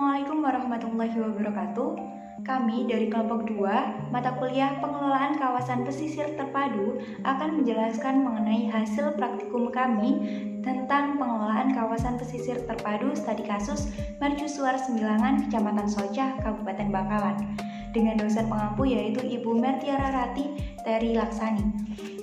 Assalamualaikum warahmatullahi wabarakatuh. Kami dari kelompok 2, mata kuliah Pengelolaan Kawasan Pesisir Terpadu akan menjelaskan mengenai hasil praktikum kami tentang pengelolaan kawasan pesisir terpadu studi kasus Mercusuar Sembilangan, Kecamatan Socah, Kabupaten Bangkalan, dengan dosen pengampu yaitu Ibu Mertiara Rati Teri Laksani.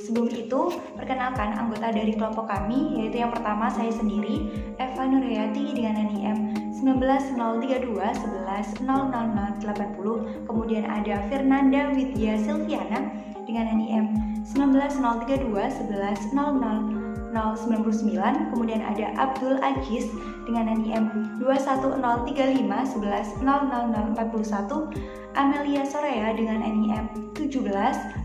Sebelum itu, perkenalkan anggota dari kelompok kami, yaitu yang pertama saya sendiri, Eva Nurhayati dengan NIM 19032 110080, kemudian ada Fernanda Widya Silviana dengan NIM 19032 110099, kemudian ada Abdul Aziz dengan NIM 21035 110041, Amelia Soraya dengan NIM 17,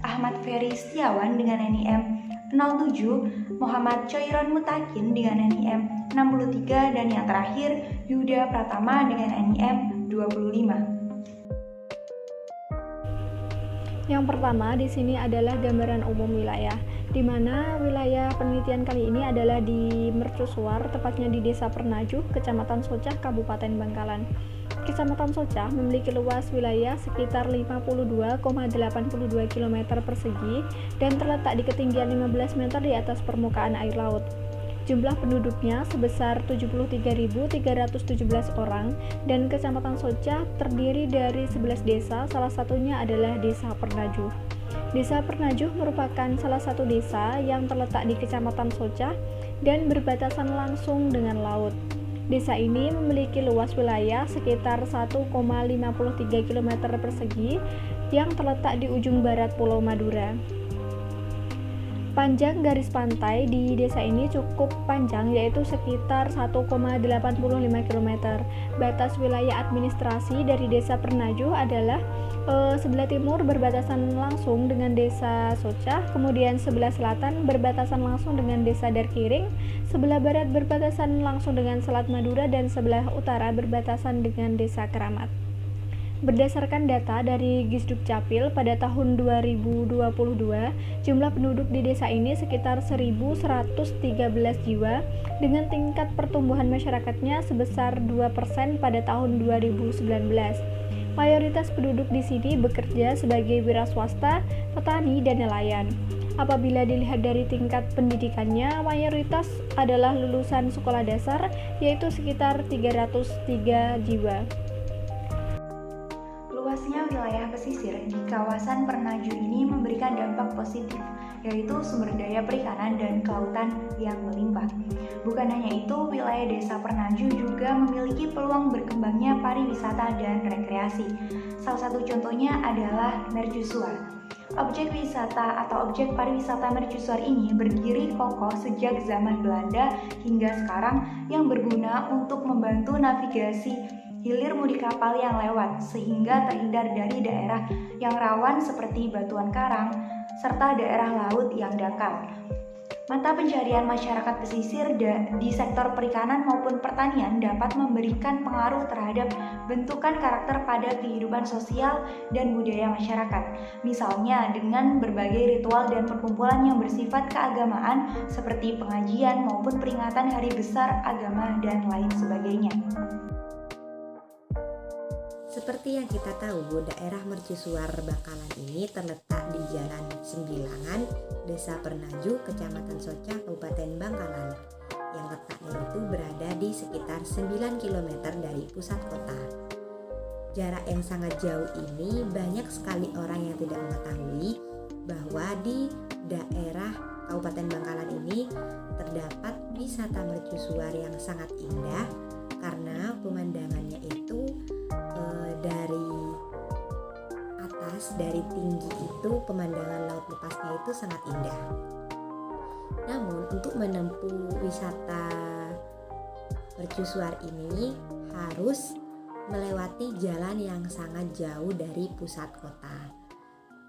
Ahmad Ferry Setiawan dengan NIM 07, Muhammad Coiron Mutakin dengan NIM 63, dan yang terakhir Yuda Pratama dengan NIM 25. Yang pertama di sini adalah gambaran umum wilayah, di mana wilayah penelitian kali ini adalah di Mercusuar, tepatnya di Desa Pernajuh, Kecamatan Socah, Kabupaten Bangkalan. Kecamatan Socah memiliki luas wilayah sekitar 52,82 km persegi dan terletak di ketinggian 15 meter di atas permukaan air laut. Jumlah penduduknya sebesar 73.317 orang dan Kecamatan Socah terdiri dari 11 desa, salah satunya adalah Desa Pernajuh. Desa Pernajuh merupakan salah satu desa yang terletak di Kecamatan Socah dan berbatasan langsung dengan laut. Desa ini memiliki luas wilayah sekitar 1,53 km persegi yang terletak di ujung barat Pulau Madura. Panjang garis pantai di desa ini cukup panjang, yaitu sekitar 1,85 km. Batas wilayah administrasi dari Desa Pernajuh adalah sebelah timur berbatasan langsung dengan Desa Socah, kemudian sebelah selatan berbatasan langsung dengan Desa Darkiring, sebelah barat berbatasan langsung dengan Selat Madura, dan sebelah utara berbatasan dengan Desa Keramat. Berdasarkan data dari Gisduk Capil pada tahun 2022, jumlah penduduk di desa ini sekitar 1.113 jiwa dengan tingkat pertumbuhan masyarakatnya sebesar 2% pada tahun 2019. Mayoritas penduduk di sini bekerja sebagai wira swasta, petani, dan nelayan. Apabila dilihat dari tingkat pendidikannya, mayoritas adalah lulusan sekolah dasar, yaitu sekitar 303 jiwa. Luasnya wilayah pesisir di kawasan Pernajuh ini memberikan dampak positif, yaitu sumber daya perikanan dan kelautan yang melimpah. Bukan hanya itu, wilayah Desa Pernajuh juga memiliki peluang berkembangnya pariwisata dan rekreasi. Salah satu contohnya adalah Mercusuar. Objek wisata atau objek pariwisata Mercusuar ini berdiri kokoh sejak zaman Belanda hingga sekarang, yang berguna untuk membantu navigasi hilir mudik kapal yang lewat, sehingga terhindar dari daerah yang rawan seperti batuan karang serta daerah laut yang dangkal. Mata pencarian masyarakat pesisir di sektor perikanan maupun pertanian dapat memberikan pengaruh terhadap bentukan karakter pada kehidupan sosial dan budaya masyarakat. Misalnya dengan berbagai ritual dan perkumpulan yang bersifat keagamaan seperti pengajian maupun peringatan hari besar agama dan lain sebagainya. Seperti yang kita tahu, daerah Mercusuar Bangkalan ini terletak di Jalan Sembilangan, Desa Pernajuh, Kecamatan Socah, Kabupaten Bangkalan, yang letaknya itu berada di sekitar 9 km dari pusat kota. Jarak yang sangat jauh ini banyak sekali orang yang tidak mengetahui bahwa di daerah Kabupaten Bangkalan ini terdapat wisata mercusuar yang sangat indah, karena pemandangannya itu dari atas, dari tinggi itu pemandangan laut lepasnya itu sangat indah. Namun untuk menempuh wisata mercusuar ini harus melewati jalan yang sangat jauh dari pusat kota.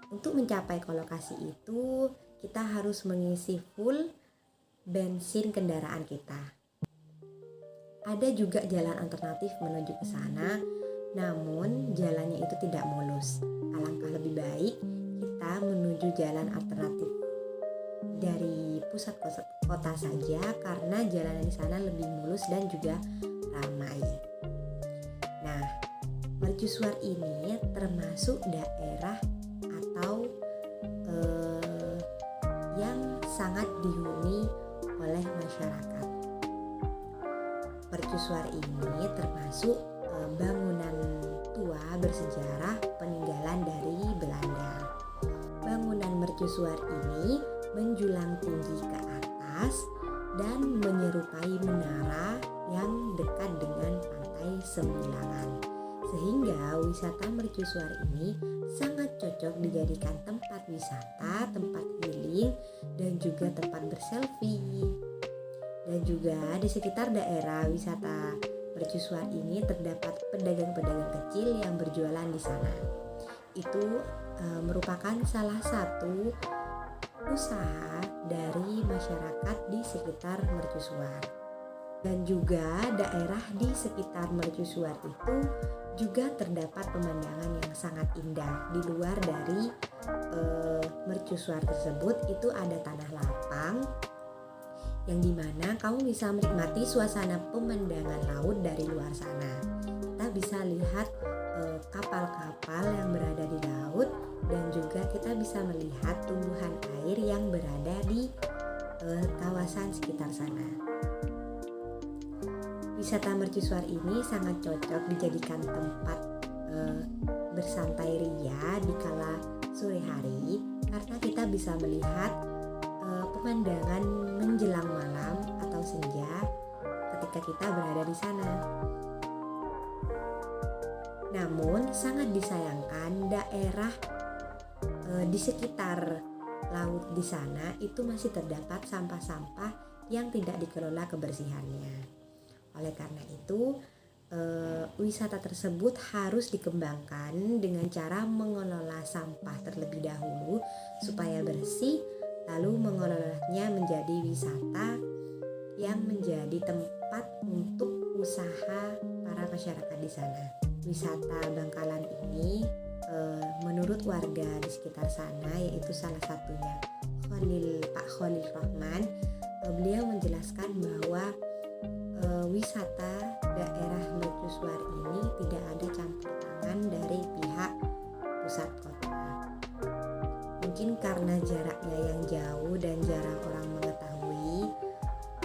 Untuk mencapai ke lokasi itu, kita harus mengisi full bensin kendaraan kita. Ada juga jalan alternatif menuju ke sana, namun jalannya itu tidak mulus. Alangkah lebih baik kita menuju jalan alternatif dari pusat kota saja, karena jalan di sana lebih mulus dan juga ramai. Nah, mercusuar ini termasuk daerah atau yang sangat dihuni oleh masyarakat. Mercusuar ini termasuk bangunan tua bersejarah peninggalan dari Belanda. Bangunan mercusuar ini menjulang tinggi ke atas dan menyerupai menara yang dekat dengan pantai Sembilangan. Sehingga wisata mercusuar ini sangat cocok dijadikan tempat wisata, tempat healing, dan juga tempat berselfie. Dan juga di sekitar daerah wisata mercusuar ini terdapat pedagang-pedagang kecil yang berjualan di sana. Itu merupakan salah satu usaha dari masyarakat di sekitar mercusuar. Dan juga daerah di sekitar mercusuar itu juga terdapat pemandangan yang sangat indah. Di luar dari mercusuar tersebut itu ada tanah lapang yang dimana kamu bisa menikmati suasana pemandangan laut dari luar sana. Kita bisa lihat kapal-kapal yang berada di laut, dan juga kita bisa melihat tumbuhan air yang berada di kawasan sekitar sana. Wisata mercusuar ini sangat cocok dijadikan tempat bersantai ria di kala sore hari, karena kita bisa melihat pemandangan menjelang malam atau senja ketika kita berada di sana. Namun sangat disayangkan daerah di sekitar laut di sana itu masih terdapat sampah-sampah yang tidak dikelola kebersihannya. Oleh karena itu, wisata tersebut harus dikembangkan dengan cara mengelola sampah terlebih dahulu supaya bersih, lalu mengelolanya menjadi wisata yang menjadi tempat untuk usaha para masyarakat di sana. Wisata Bangkalan ini menurut warga di sekitar sana, yaitu salah satunya Pak Khalil Rahman, beliau menjelaskan bahwa wisata daerah mercusuar ini tidak ada campur tangan dari pihak pusat kota. Mungkin karena jaraknya yang jauh dan jarang orang mengetahui,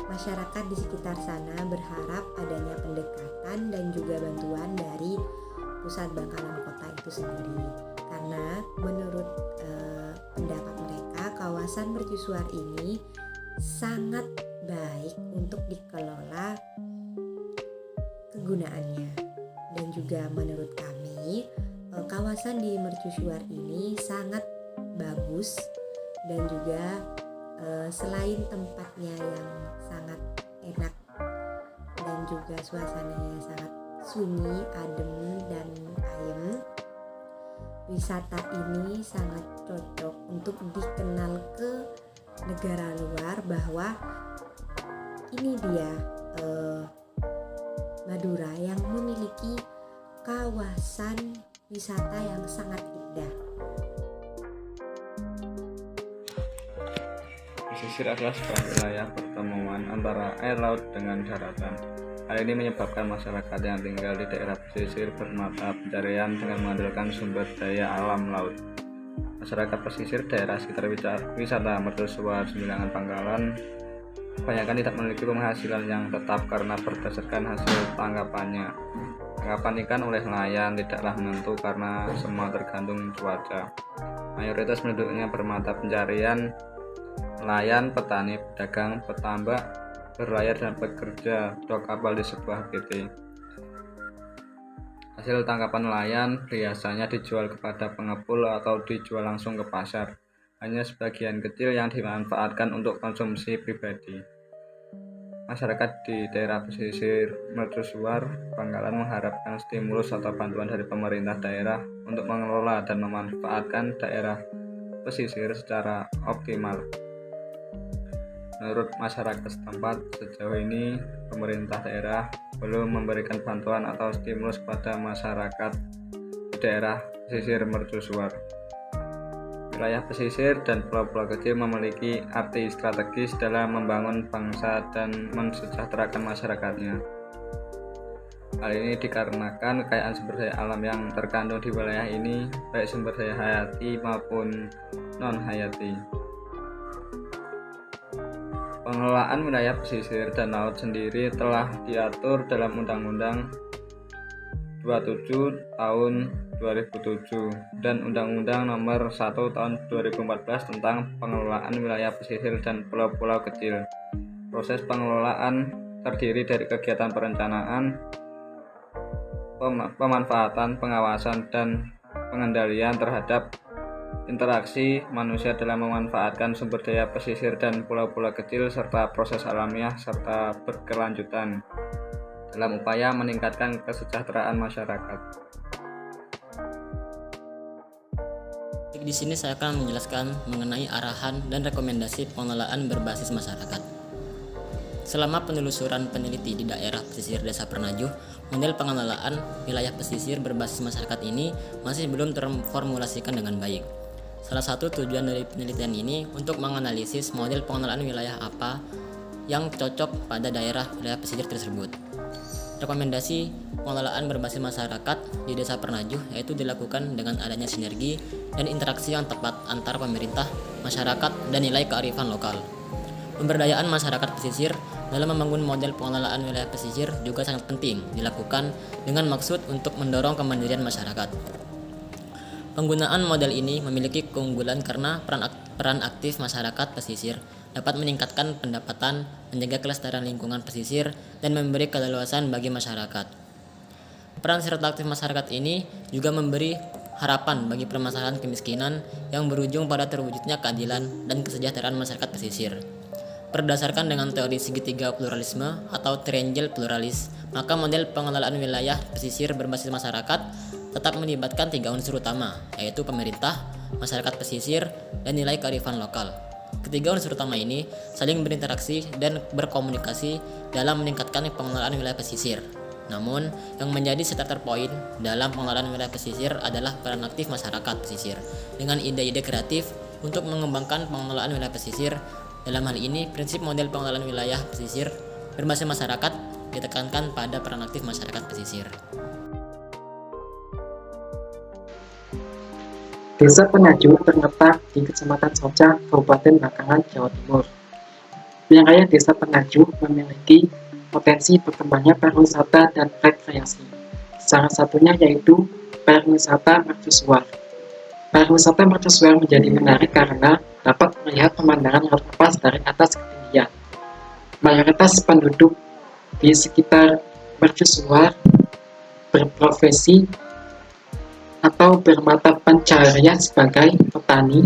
masyarakat di sekitar sana berharap adanya pendekatan dan juga bantuan dari pusat Bangkalan kota itu sendiri. Karena menurut pendapat mereka, kawasan mercusuar ini sangat baik untuk dikelola kegunaannya. Dan juga menurut kami, kawasan di mercusuar ini sangat bagus, dan juga selain tempatnya yang sangat enak dan juga suasananya sangat sunyi, adem, dan ayem, wisata ini sangat cocok untuk dikenal ke negara luar bahwa ini dia Madura yang memiliki kawasan wisata yang sangat indah. Pesisir adalah sebuah wilayah pertemuan antara air laut dengan daratan. Hal ini menyebabkan masyarakat yang tinggal di daerah pesisir bermata pencarian dengan mengandalkan sumber daya alam laut. Masyarakat pesisir daerah sekitar wisata mercusuar Sembilangan Bangkalan kebanyakan tidak memiliki penghasilan yang tetap karena berdasarkan hasil tangkapannya. Tangkapan ikan oleh nelayan tidaklah menentu karena semua tergantung cuaca. Mayoritas penduduknya bermata pencarian nelayan, petani, pedagang, petambak, berlayar dan bekerja dok kapal di sebuah PT. Hasil tangkapan nelayan biasanya dijual kepada pengepul atau dijual langsung ke pasar. Hanya sebagian kecil yang dimanfaatkan untuk konsumsi pribadi. Masyarakat di daerah pesisir mercusuar Bangkalan mengharapkan stimulus atau bantuan dari pemerintah daerah untuk mengelola dan memanfaatkan daerah pesisir secara optimal. Menurut masyarakat setempat, sejauh ini pemerintah daerah belum memberikan bantuan atau stimulus kepada masyarakat di daerah pesisir mercusuar. Wilayah pesisir dan pulau-pulau kecil memiliki arti strategis dalam membangun bangsa dan mensejahterakan masyarakatnya. Hal ini dikarenakan kekayaan sumber daya alam yang terkandung di wilayah ini, baik sumber daya hayati maupun non-hayati. Pengelolaan wilayah pesisir dan laut sendiri telah diatur dalam Undang-Undang 27 tahun 2007 dan Undang-Undang Nomor 1 tahun 2014 tentang pengelolaan wilayah pesisir dan pulau-pulau kecil. Proses pengelolaan terdiri dari kegiatan perencanaan, pemanfaatan, pengawasan, dan pengendalian terhadap interaksi manusia dalam memanfaatkan sumber daya pesisir dan pulau-pulau kecil serta proses alamiah serta berkelanjutan dalam upaya meningkatkan kesejahteraan masyarakat. Di sini saya akan menjelaskan mengenai arahan dan rekomendasi pengelolaan berbasis masyarakat. Selama penelusuran peneliti di daerah pesisir Desa Pernajuh, model pengelolaan wilayah pesisir berbasis masyarakat ini masih belum terformulasikan dengan baik. Salah satu tujuan dari penelitian ini untuk menganalisis model pengelolaan wilayah apa yang cocok pada daerah wilayah pesisir tersebut. Rekomendasi pengelolaan berbasis masyarakat di Desa Pernajuh yaitu dilakukan dengan adanya sinergi dan interaksi yang tepat antar pemerintah, masyarakat, dan nilai kearifan lokal. Pemberdayaan masyarakat pesisir dalam membangun model pengelolaan wilayah pesisir juga sangat penting dilakukan dengan maksud untuk mendorong kemandirian masyarakat. Penggunaan model ini memiliki keunggulan karena peran aktif masyarakat pesisir dapat meningkatkan pendapatan, menjaga kelestarian lingkungan pesisir, dan memberi keleluasan bagi masyarakat. Peran serta aktif masyarakat ini juga memberi harapan bagi permasalahan kemiskinan yang berujung pada terwujudnya keadilan dan kesejahteraan masyarakat pesisir. Berdasarkan dengan teori segitiga pluralisme atau triangle pluralis, maka model pengelolaan wilayah pesisir berbasis masyarakat tetap melibatkan 3 unsur utama, yaitu pemerintah, masyarakat pesisir, dan nilai kearifan lokal. Ketiga unsur utama ini saling berinteraksi dan berkomunikasi dalam meningkatkan pengelolaan wilayah pesisir. Namun, yang menjadi starter point dalam pengelolaan wilayah pesisir adalah peran aktif masyarakat pesisir dengan ide-ide kreatif untuk mengembangkan pengelolaan wilayah pesisir. Dalam hal ini, prinsip model pengelolaan wilayah pesisir berbasis masyarakat ditekankan pada peran aktif masyarakat pesisir. Desa Pernajuh terletak di Kecamatan Soca, Kabupaten Bangkalan, Jawa Timur. Wilayah Desa Pernajuh memiliki potensi berkembangnya pariwisata dan rekreasi. Salah satunya yaitu pariwisata mercusuar. Pariwisata mercusuar menjadi menarik karena dapat melihat pemandangan laut lepas dari atas ketinggian. Mayoritas penduduk di sekitar mercusuar berprofesi atau bermata pencaharian sebagai petani,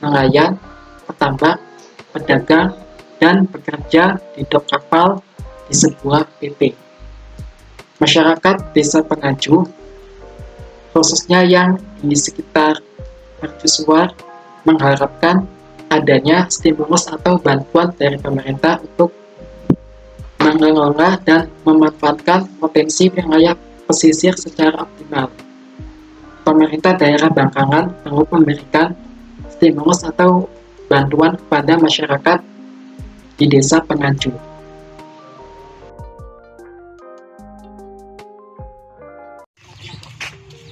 nelayan, petambak, pedagang, dan bekerja di dok kapal di sebuah PT. Masyarakat Desa Pernajuh, khususnya yang di sekitar mercusuar, mengharapkan adanya stimulus atau bantuan dari pemerintah untuk mengelola dan memanfaatkan potensi wilayah pesisir secara optimal. Pemerintah daerah Bangkalan perlu memberikan stimulus atau bantuan kepada masyarakat di Desa Pernajuh.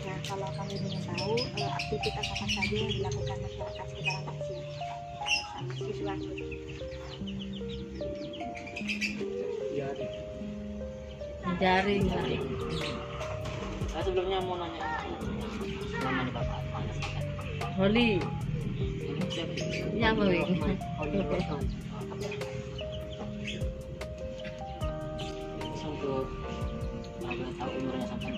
Nah, kalau kami ingin tahu aktivitas apa saja yang dilakukan masyarakat sekitaran siswa. Jaring. Saya sebelumnya mau nanya nama nih Bapak. Holi. Ya, Holi. Untuk tahu umurnya sampai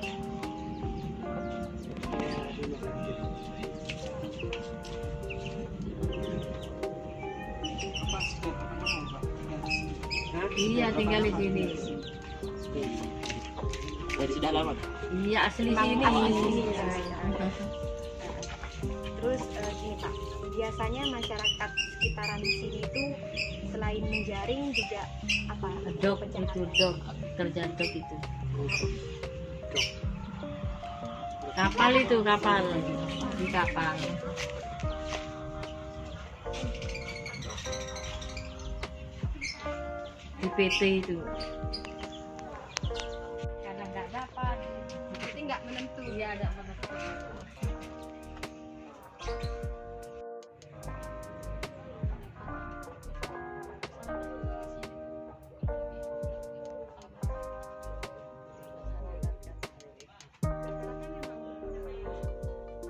Iya, tinggal di sini. dari sudah lama. Iya, asli sini. Terus gini Pak, biasanya masyarakat sekitaran di sini itu selain menjaring juga apa? Dok itu dok, kerja dok itu. Kapal itu kapal di kapal. Di PT itu. Karena nggak nggak menentu. Iya, nggak menentu.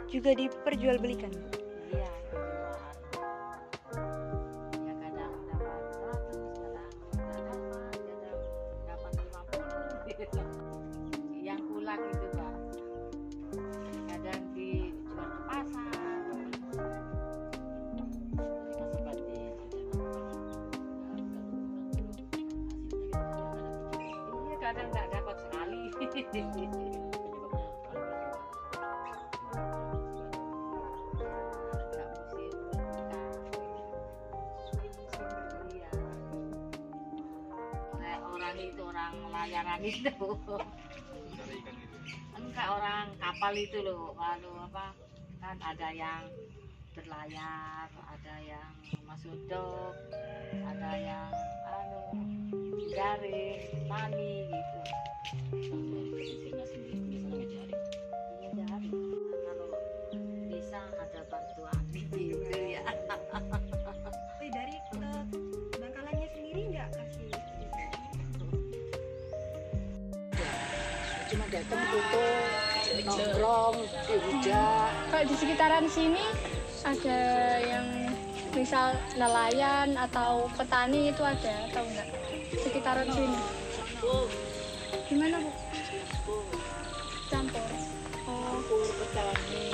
Juga diperjualbelikan. Iya, ya kadang dapat 100, kadang dapat 50 gitu. Yang pulang itu Pak, kadang dijual ke pasar. Iya, kadang nggak dapat sekali. Orang layaran itu enggak, orang kapal itu loh, kan ada yang berlayar, ada yang masuk dok, ada yang jaring, tani gitu. Jaring. Kalau bisa ada bantuan gitu ya. Dari bangkalannya sendiri nggak kasih? Cuma datang foto, nongkrong, dihujat. Kalau di sekitaran sini ada yang misal nelayan atau petani itu ada atau enggak? Sekitaran sini. Gimana Bu? Campur. Oh, Campur petani,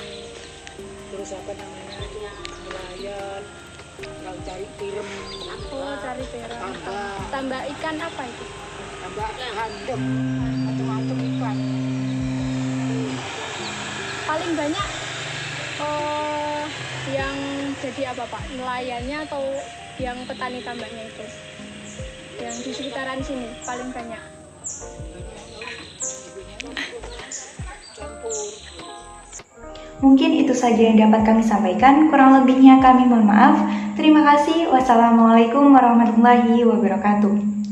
terus nelayan, kalau cari tiram. oh cari terang. Tambak. Tambah ikan apa itu? Tambah handem, macam-macam ikan. Paling banyak yang jadi apa Pak? Nelayannya atau yang petani tambaknya itu? Yang di sekitaran sini paling banyak. Mungkin itu saja yang dapat kami sampaikan. Kurang lebihnya kami mohon maaf. Terima kasih. Wassalamualaikum warahmatullahi wabarakatuh.